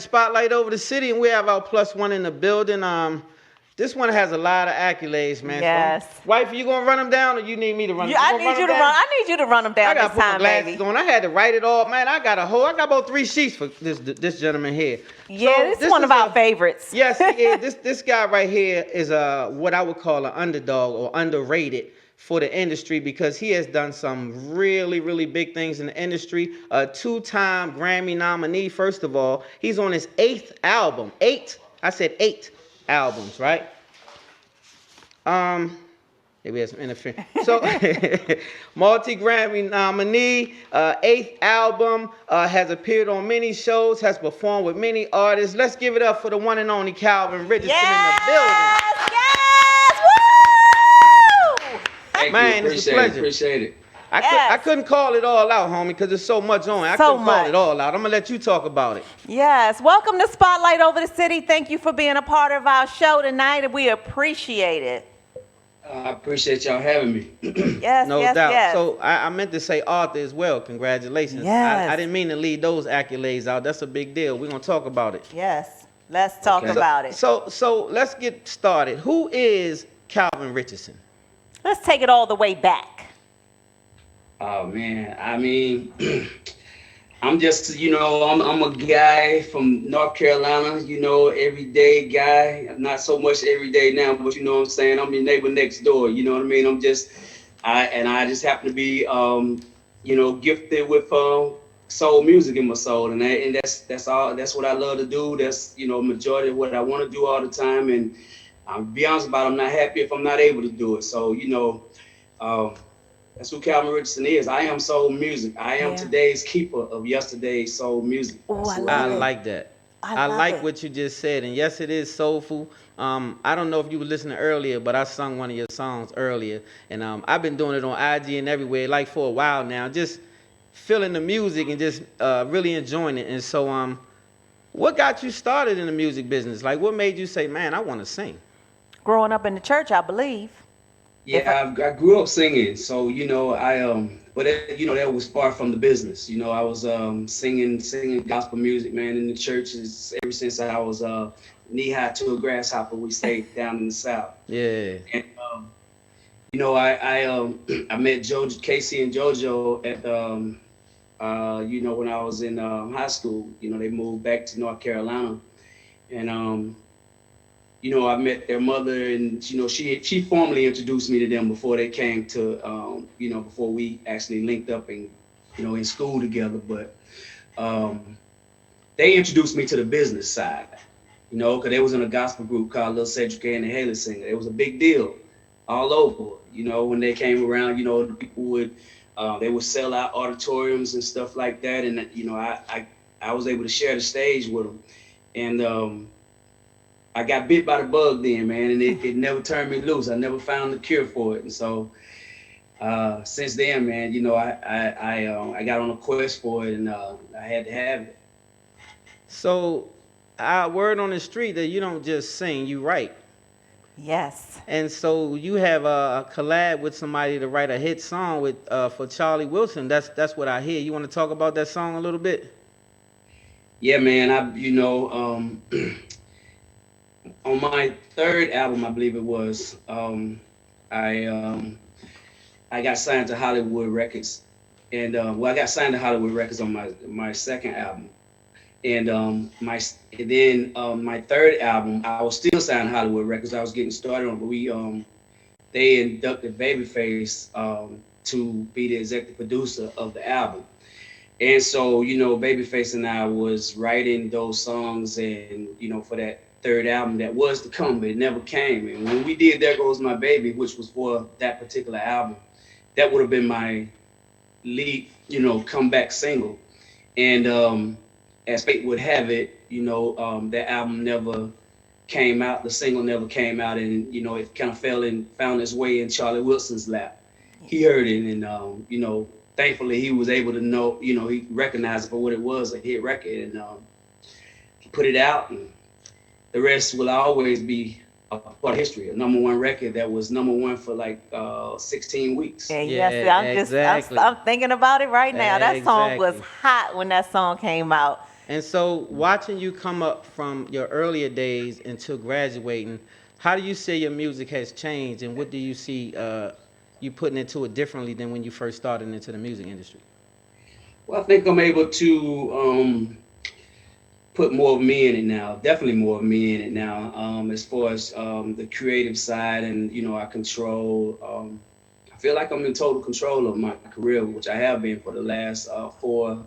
Spotlight over the city, and we have our plus one in the building. This one has a lot of accolades, man. Yes. So, wife, you gonna run them down, or you need me to run them? I need you to run. I need you to run them down I this gotta put my time, glasses baby. on. I had to write it all, man. I got about 3 sheets for this gentleman here. Yeah, So, this is one of our favorites. Yes, he is. This guy right here is what I would call an underdog or underrated for the industry because he has done some really, really big things in the industry. A 2-time Grammy nominee, first of all. He's on his 8th album. 8. I said 8 albums, right? Maybe we had some interference. So, multi-Grammy nominee, 8th album, has appeared on many shows, has performed with many artists. Let's give it up for the one and only Calvin Richardson in the building. Yes! Woo! Thank Man, you. it's a pleasure. Appreciate it. I couldn't call it all out, homie, because there's so much on it. I couldn't call it all out. I'm going to let you talk about it. Yes. Welcome to Spotlight Over the City. Thank you for being a part of our show tonight, and we appreciate it. I appreciate y'all having me. Yes, No yes, doubt. yes. So I meant to say Arthur as well. Congratulations. Yes. I didn't mean to leave those accolades out. That's a big deal. We're going to talk about it. Yes. Let's talk about it. So let's get started. Who is Calvin Richardson? Let's take it all the way back. Oh man, I mean, I'm just, I'm a guy from North Carolina, everyday guy. Not so much every day now, but you know what I'm saying? I'm your neighbor next door, you know what I mean? I just happen to be, gifted with soul music in my soul, and that's all. That's what I love to do. That's majority of what I want to do all the time, and I'll be honest about it, I'm not happy if I'm not able to do it. So that's who Calvin Richardson is. I am soul music. I am today's keeper of yesterday's soul music. Oh, I like that. I like it. what you just said. And yes, it is soulful. I don't know if you were listening earlier, but I sung one of your songs earlier. And I've been doing it on IG and everywhere, like for a while now, just feeling the music and just really enjoying it. And so what got you started in the music business? Like, what made you say, man, I want to sing? Growing up in the church, I believe. Yeah, I grew up singing, so but that was far from the business. I was singing gospel music, man, in the churches ever since I was knee high to a grasshopper. We stayed down in the South. Yeah. And I met Casey and JoJo at when I was in high school. They moved back to North Carolina, and I met their mother, and she formally introduced me to them before they came to before we actually linked up and in school together. But they introduced me to the business side, because they was in a gospel group called Little Cedric and the Haley Singer. It was a big deal all over. When they came around, the people would they would sell out auditoriums and stuff like that, and I was able to share the stage with them, and I got bit by the bug then, man, and it never turned me loose. I never found the cure for it. And so since then, man, I got on a quest for it, and I had to have it. So word on the street that you don't just sing, you write. Yes. And so you have a collab with somebody to write a hit song with for Charlie Wilson. That's what I hear. You want to talk about that song a little bit? Yeah, man. On my 3rd album, I believe it was, I got signed to Hollywood Records, and I got signed to Hollywood Records on my 2nd album, and my 3rd album, I was still signed to Hollywood Records. I was getting started on, but they inducted Babyface to be the executive producer of the album. And so, Babyface and I was writing those songs, and for that 3rd album that was to come, but it never came. And when we did There Goes My Baby, which was for that particular album, that would have been my lead, comeback single. And as fate would have it, that album never came out, the single never came out, and it kind of found its way in Charlie Wilson's lap. He heard it, and thankfully he was able to know, he recognized it for what it was, a hit record, and he put it out, and the rest will always be a part of history. A #1 record that was #1 for like 16 weeks. Yes, I'm thinking about it right now. That song was hot when that song came out. And so, watching you come up from your earlier days until graduating, how do you say your music has changed, and what do you see you putting into it differently than when you first started into the music industry? Well, I think I'm able to put more of me in it now. Definitely more of me in it now. As far as the creative side, and I control. I feel like I'm in total control of my career, which I have been for the last four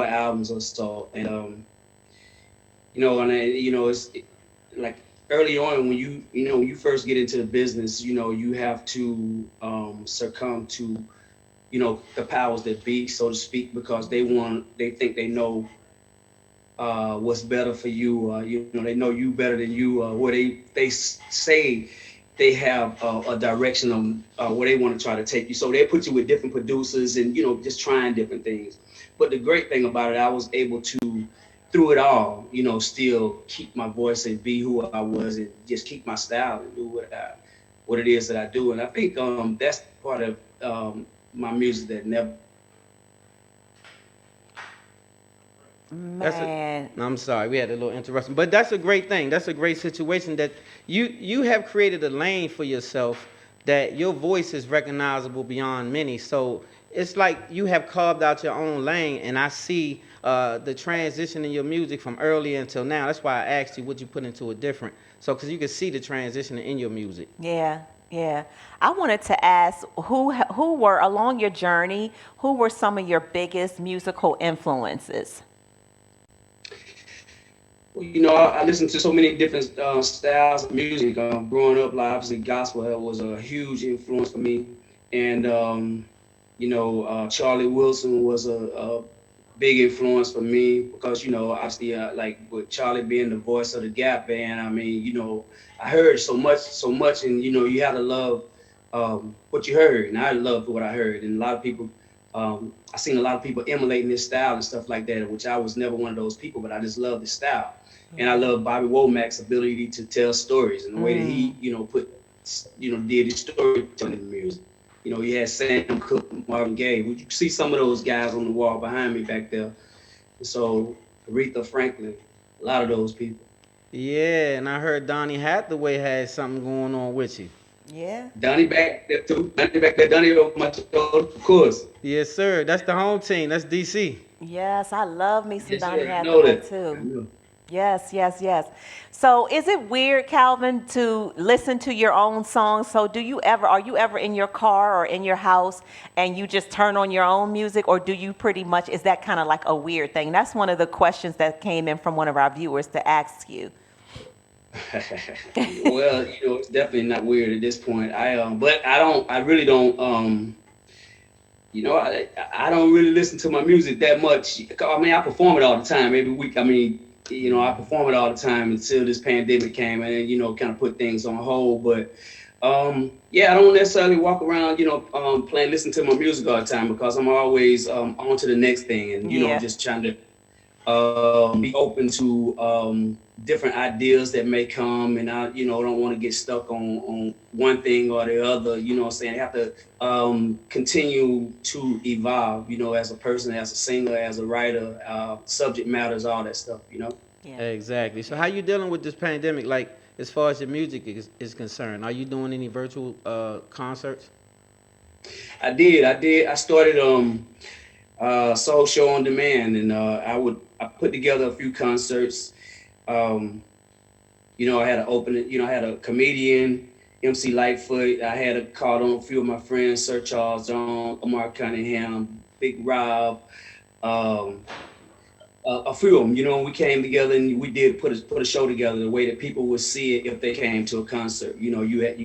albums or so. And it's like early on when when you first get into the business, you have to succumb to the powers that be, so to speak, because they think they know what's better for you. They know you better than you. Where they say they have a direction on where they want to try to take you. So they put you with different producers and just trying different things. But the great thing about it, I was able to through it all, still keep my voice and be who I was and just keep my style and do what it is that I do. And I think that's part of my music that never. That's a. Man. I'm sorry, we had a little interruption, but that's a great thing. That's a great situation that you have created a lane for yourself that your voice is recognizable beyond many. So it's like you have carved out your own lane, and I see the transition in your music from earlier until now. That's why I asked you what you put into it different. So because you can see the transition in your music. Yeah, yeah. I wanted to ask who were along your journey, who were some of your biggest musical influences? Well, I listened to so many different styles of music. Growing up, like obviously gospel was a huge influence for me, and Charlie Wilson was a big influence for me because obviously like with Charlie being the voice of the Gap band. I mean, I heard so much, and you had to love what you heard, and I loved what I heard, and a lot of people. I seen a lot of people emulating this style and stuff like that, which I was never one of those people, but I just love the style. And I Yeah. love Bobby Womack's ability to tell stories and the way that he, Mm. did his storytelling music. He had Sam Cooke, Marvin Gaye. You see some of those guys on the wall behind me back there. And so Aretha Franklin, a lot of those people. Yeah, and I heard Donny Hathaway had something going on with you. Yeah. Donnie back there too. Donnie back there. Donnie over my shoulder, of course. Yes, sir. That's the home team. That's DC. Yes, I love me some Yes, Donny sir. You know Hathaway that. I too. know. Yes, yes, yes. So is it weird, Calvin, to listen to your own songs? So are you ever in your car or in your house and you just turn on your own music, or do you pretty much, is that kind of like a weird thing? That's one of the questions that came in from one of our viewers to ask you. Well, it's definitely not weird at this point. But I really don't I don't really listen to my music that much. I mean, I perform it all the time, every week. I mean, I perform it all the time until this pandemic came and then, kind of put things on hold. But yeah, I don't necessarily walk around, playing, listen to my music all the time because I'm always on to the next thing and, Yeah. just trying to be open to different ideas that may come, and I don't want to get stuck on one thing or the other. What I'm saying, I have to continue to evolve, as a person, as a singer, as a writer, subject matters, all that stuff. Yeah. Exactly. So how you dealing with this pandemic? Like as far as your music is concerned, are you doing any virtual concerts? I started soul show on demand, and I put together a few concerts. um I had an opening, I had a comedian, MC Lightfoot. I had called on a few of my friends, Sir Charles John, Amar Cunningham, Big Rob, um, a few of them. We came together and we did put a show together the way that people would see it if they came to a concert. You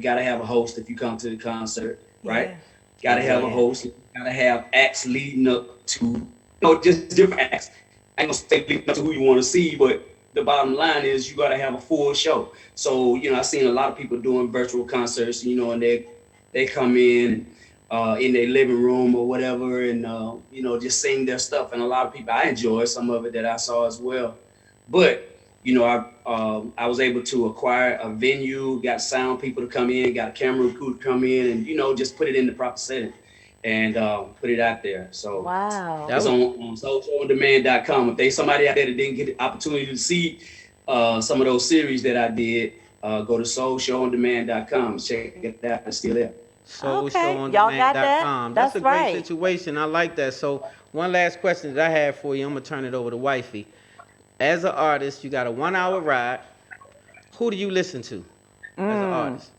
got to have a host if you come to the concert, right? Yeah. Got to have a Yeah. Exactly. host. Got to have acts leading up to, just different acts. I ain't gonna say leading up to who you want to see, but the bottom line is you got to have a full show. So I've seen a lot of people doing virtual concerts, and they come in their living room or whatever, and just sing their stuff. And a lot of people, I enjoy some of it that I saw as well. But I was able to acquire a venue, got sound people to come in, got a camera crew to come in, and just put it in the proper setting. and put it out there. So Wow. it's on socialondemand.com. If there's somebody out there that didn't get the opportunity to see some of those series that I did, go to socialondemand.com. Check it out. It's still there. Okay. Y'all got that? SoulShowOnDemand.com. That's a That's great right. situation. I like that. So one last question that I have for you. I'm gonna turn it over to Wifey. As an artist, you got a 1 hour ride. Who do you listen to as an Mm. artist?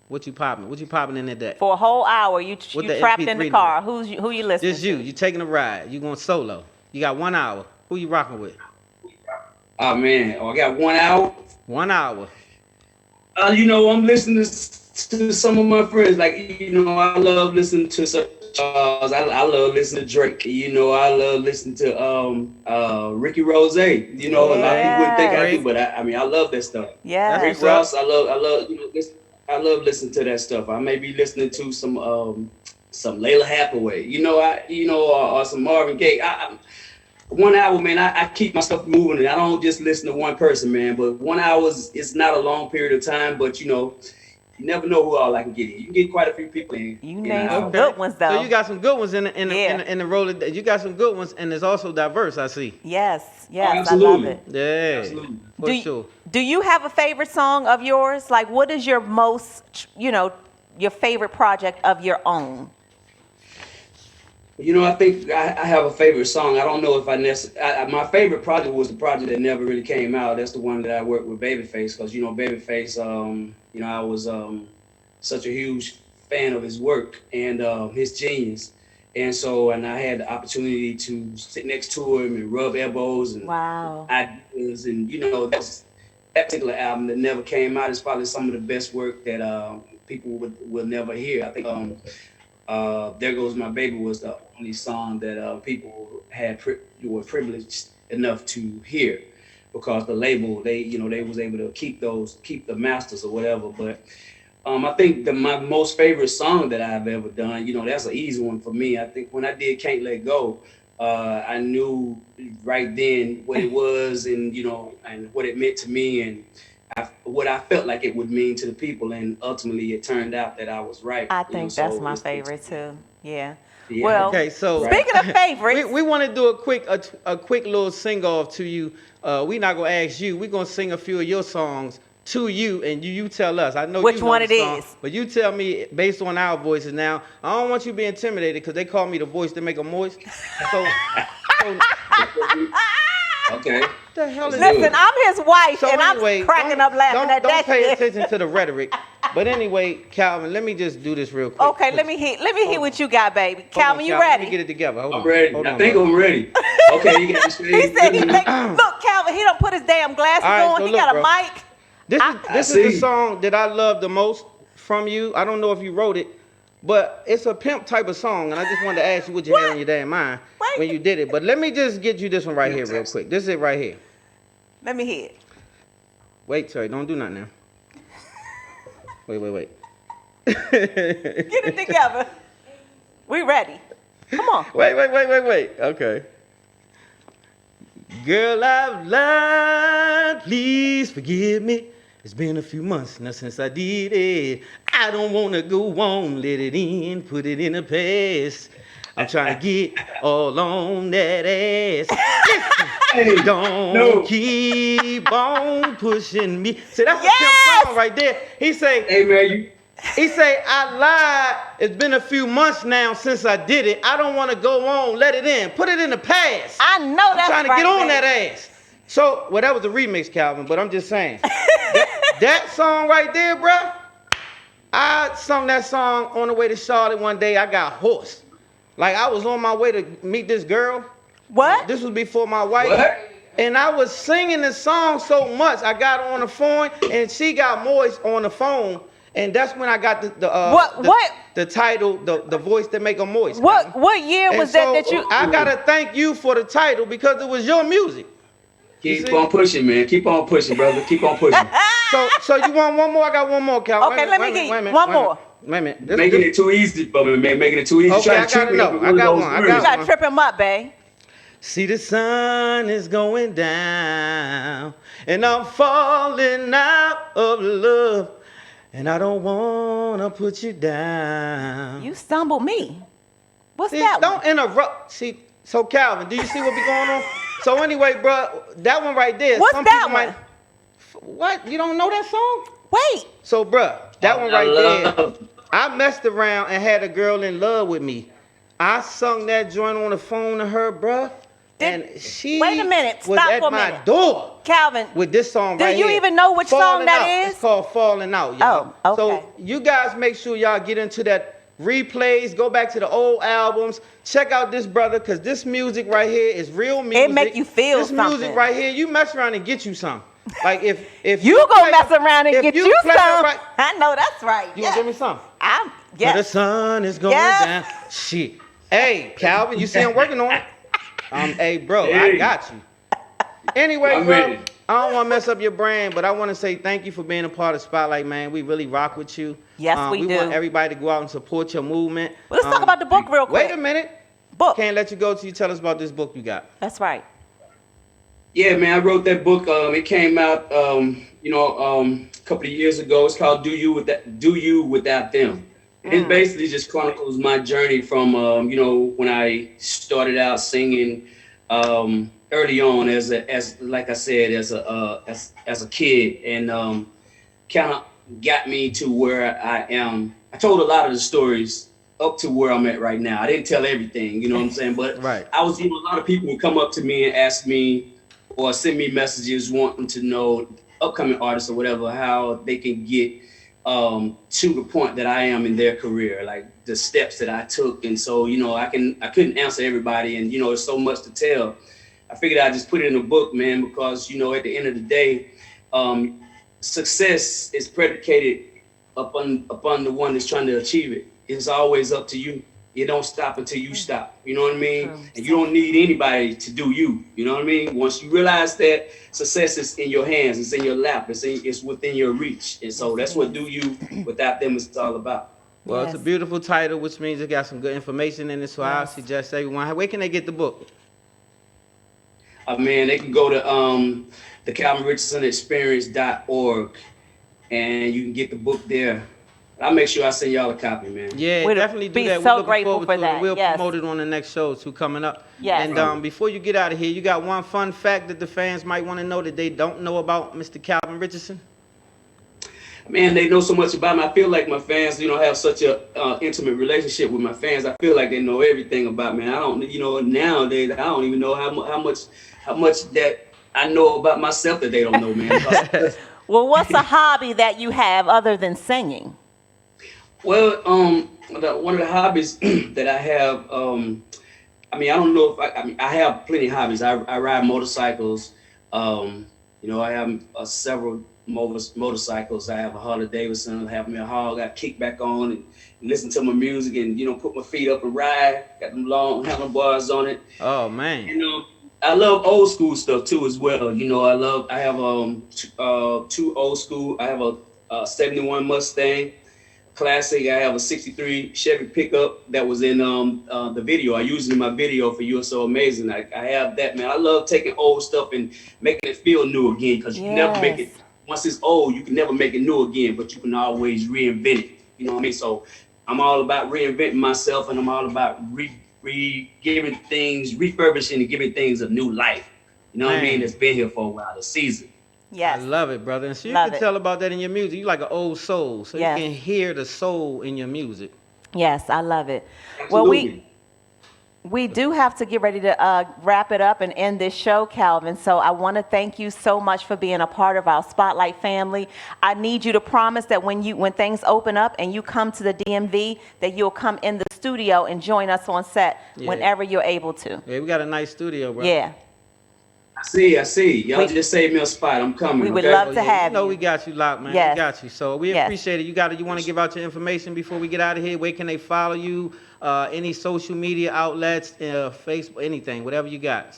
What you popping? What you popping in that day? For a whole hour, With you the trapped in the MP3 car. device. Who you listening Just you. to? You taking a ride. You going solo. You got 1 hour. Who you rocking with? Oh man, I got 1 hour. 1 hour. I'm listening to some of my friends. Like, I love listening to Charles. I love listening to Drake. I love listening to Ricky Rose. A lot of people wouldn't think I do, Yes. but I love that stuff. That's Rick Yes. what's up. Ross, I love listening to that stuff. I may be listening to some Layla Hathaway. Or some Marvin Gaye. 1 hour, man, I keep my stuff moving. I don't just listen to one person, man. But 1 hour is not a long period of time, but you never know who all I can get in. You can get quite a few people You in an named some hour. good Okay. ones So you though. got some good ones Yeah. in the role. You got some good ones, and it's also diverse. I see. Yes. Oh, Yes. I love absolutely, it. Yeah, absolutely. for Do y- sure. do you have a favorite song of yours? Like, what is your your favorite project of your own? I think I have a favorite song. I don't know if my favorite project was the project that never really came out. That's the one that I worked with Babyface, because Babyface. I was such a huge fan of his work and his genius, and I had the opportunity to sit next to him and rub elbows and Wow. ideas, and that particular album that never came out is probably some of the best work that people will never hear. I think "There Goes My Baby" was the only song that people were privileged enough to hear, because the label, they was able to keep the masters or whatever. But I think my most favorite song that I've ever done, that's an easy one for me. I think when I did "Can't Let Go," I knew right then what it was, and what it meant to me, and what I felt like it would mean to the people, and ultimately it turned out that I was right. I think that's So my it's favorite too. Yeah. yeah, Well, Okay, so right. speaking of favorites, we want to do a quick little sing off to you. We not gonna ask you. We gonna sing a few of your songs to you, and you tell us. I know which you know one the it song, is? but you tell me based on our voices. Now, I don't want you to be intimidated because they call me the voice to make a moist. So, so Okay, the hell let's is do Listen, it. this? I'm his wife, So and I'm anyway, cracking up laughing at don't that pay shit. attention to the rhetoric. But anyway, Calvin, let me just do this real quick. Okay, let me hear. Let me hear Hold what on. you got, baby. Hold on, Calvin, you Calvin. Let me get ready? it together. Hold I'm on. ready. Hold I on, think brother. I'm ready. Okay, you got the He stage said with he me. think. Look, Calvin, he don't put his damn glasses All right, on. so He look, got a bro. mic. This is I, I this is the see. song that I love the most from you. I don't know if you wrote it, but it's a pimp type of song, and I just wanted to ask you what you had on what? your damn mind when you Wait. did it. But let me just get you this one right Yeah, here real text. quick. This is it right here. Let me hear it. Wait, sorry, don't do nothing now. Wait. Get it together. We ready. Come on. Wait. Okay. Girl, I've lied. Please forgive me. It's been a few months now since I did it. I don't want to go on. Let it in. Put it in the past. I'm trying to get all on that ass. Listen, Hey, don't no. keep on pushing me. See, that's a pimp Yes. song right there. Hey, man, you. He say, I lied. It's been a few months now since I did it. I don't want to go on. Let it in. Put it in the past. I know I'm that's trying to right, get on baby. that ass. So, well, that was a remix, Calvin, but I'm just saying. that song right there, bruh, I sung that song on the way to Charlotte one day. I got hoarse. Like, I was on my way to meet this girl. What? This was before my wife. What? And I was singing the song so much, I got her on the phone, and she got moist on the phone, and that's when I got What? the title, the voice that make her moist. What? Calvin. What year And was that? so That you? I gotta thank you for the title because it was your music. You Keep see? on pushing, man. Keep on pushing, brother. Keep on pushing. So you want one more? I got one more, Calvin. Okay, let me get Wait a minute. one more. Wait a minute. Making it too easy for me, man. Making it too easy. Okay, Trying I to trick gotta me up know. with I one of got those one. I You got words. gotta trip him up, babe. See, the sun is going down, and I'm falling out of love, and I don't wanna put you down. You stumbled me. What's See, that don't one? interrupt. See, so Calvin, do you see what be going on? So anyway, bro, that one right there. What's Some that people might. one? What? You don't know that song? Wait. So, bruh, that one I right there. love. I messed around and had a girl in love with me. I sung that joint on the phone to her, bruh, and Wait a she minute. was Stop at for a my minute. door Calvin, with this song do right you here. even know which song Falling that Out. is? It's called Falling Out, y'all. Oh, okay. So you guys make sure y'all get into that replays, go back to the old albums, check out this brother, cause this music right here is real music. It make you feel this music something. right here, you mess around and get you some. Like if You play gonna mess the- around and if get you you play the some. right- I know that's right. you Yes. gonna give me some? I'm The yes. sun is going Yes. down. Shit. Hey, Calvin, you see I'm working on it. Hey, bro, I Hey. got you. Anyway, I'm bro, ready. I don't want to mess up your brand, but I want to say thank you for being a part of Spotlight, man. We really rock with you. Yes, we We do. want everybody to go out and support your movement. Well, let's talk about the book real quick. Wait a minute. Book. Can't let you go till you tell us about this book you got. That's right. Yeah, man, I wrote that book. It came out, a couple of years ago. It's called "Do You Without Them." And it basically just chronicles my journey from, when I started out singing early on as like I said, as a kid, and kind of got me to where I am. I told a lot of the stories up to where I'm at right now. I didn't tell everything, you know what I'm saying? But Right. I was, a lot of people would come up to me and ask me or send me messages wanting to know, upcoming artists or whatever, how they can get to the point that I am in their career, like the steps that I took. And so, I couldn't answer everybody, and there's so much to tell. I figured I'd just put it in a book, man, because at the end of the day, success is predicated upon the one that's trying to achieve it. It's always up to you. It don't stop until you stop. You know what I mean? True. And you don't need anybody to do you. You know what I mean? Once you realize that success is in your hands, it's in your lap, it's within your reach. And so that's what "Do You Without Them" is all about. Well, It's a Yes. beautiful title, which means it got some good information in it. So I Yes. suggest everyone, where can they get the book? Man, they can go to the CalvinRichardsonExperience.org, and you can get the book there. I'll make sure I send y'all a copy, man. Yeah, We'd definitely do be that. so We're looking grateful forward for to it, and that. we'll Yes. promote it on the next show too coming up. Yes. And before you get out of here, you got one fun fact that the fans might want to know that they don't know about Mr. Calvin Richardson? Man, they know so much about me. I feel like my fans, have such a intimate relationship with my fans. I feel like they know everything about me. I don't, nowadays I don't even know how much that I know about myself that they don't know, man. Well, what's a hobby that you have other than singing? Well, one of the hobbies that I have, I don't know if I have plenty of hobbies. I ride motorcycles. I have several motorcycles. I have a Harley Davidson. I have me a hog. I kick back on and listen to my music and put my feet up and ride. Got them long handlebars on it. Oh man. I love old school stuff too as well. I have two old school. I have a 71 Mustang classic. I have a 63 Chevy pickup that was in the video. I used it in my video for "You Are So Amazing." I have that, man. I love taking old stuff and making it feel new again, because you can never make it. Yes. Once it's old, you can never make it new again, but you can always reinvent it. You know what I mean? So I'm all about reinventing myself, and I'm all about giving things, refurbishing and giving things a new life. You know what I mean? Man. It's been here for a while, the season. Yes. I love it, brother. And so you Love can it. tell about that in your music. You like an old soul, so Yes. you can hear the soul in your music. Yes, I love it. Absolutely. Well, we do have to get ready to wrap it up and end this show, Calvin. So I want to thank you so much for being a part of our Spotlight family. I need you to promise that when things open up and you come to the DMV, that you'll come in the studio and join us on set Yeah. whenever you're able to. Yeah, we got a nice studio, bro. Yeah, I see. Y'all We- just saved me a spot. I'm coming. we would okay? love to have You know you. we got you locked, man. Yes. We got you. So we Yes. appreciate it. You want to give out your information before we get out of here? Where can they follow you? Any social media outlets, Facebook, anything, whatever you got.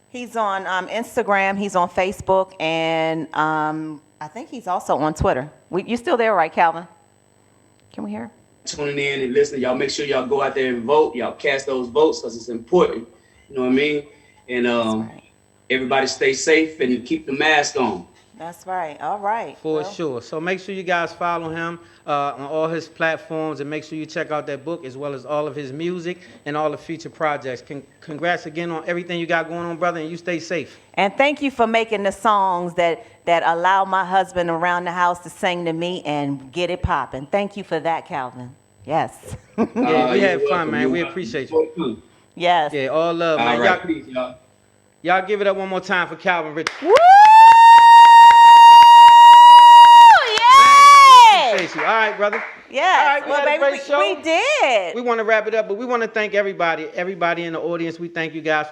He's on Instagram, he's on Facebook, and I think he's also on Twitter. You still there, right, Calvin? Can we hear? Tuning in and listening. Y'all make sure y'all go out there and vote. Y'all cast those votes, because it's important. You know what I mean? And That's right. everybody stay safe and keep the mask on. That's right. All right. For Well, sure. So make sure you guys follow him on all his platforms, and make sure you check out that book as well as all of his music and all the future projects. Congrats again on everything you got going on, brother, and you stay safe. and thank you for making the songs that allow my husband around the house to sing to me and get it popping. Thank you for that, Calvin. Yes. Yeah, we You're had fun, welcome. man. You're We welcome. appreciate you. Too. Yes. Yeah, all love, All man. right, peace, y'all. Y'all give it up one more time for Calvin Richardson. Woo! Yay! Appreciate you. All right, brother. Yes. All right, we Well, had a baby, great show. we did. We want to wrap it up, but we want to thank everybody in the audience. We thank you guys.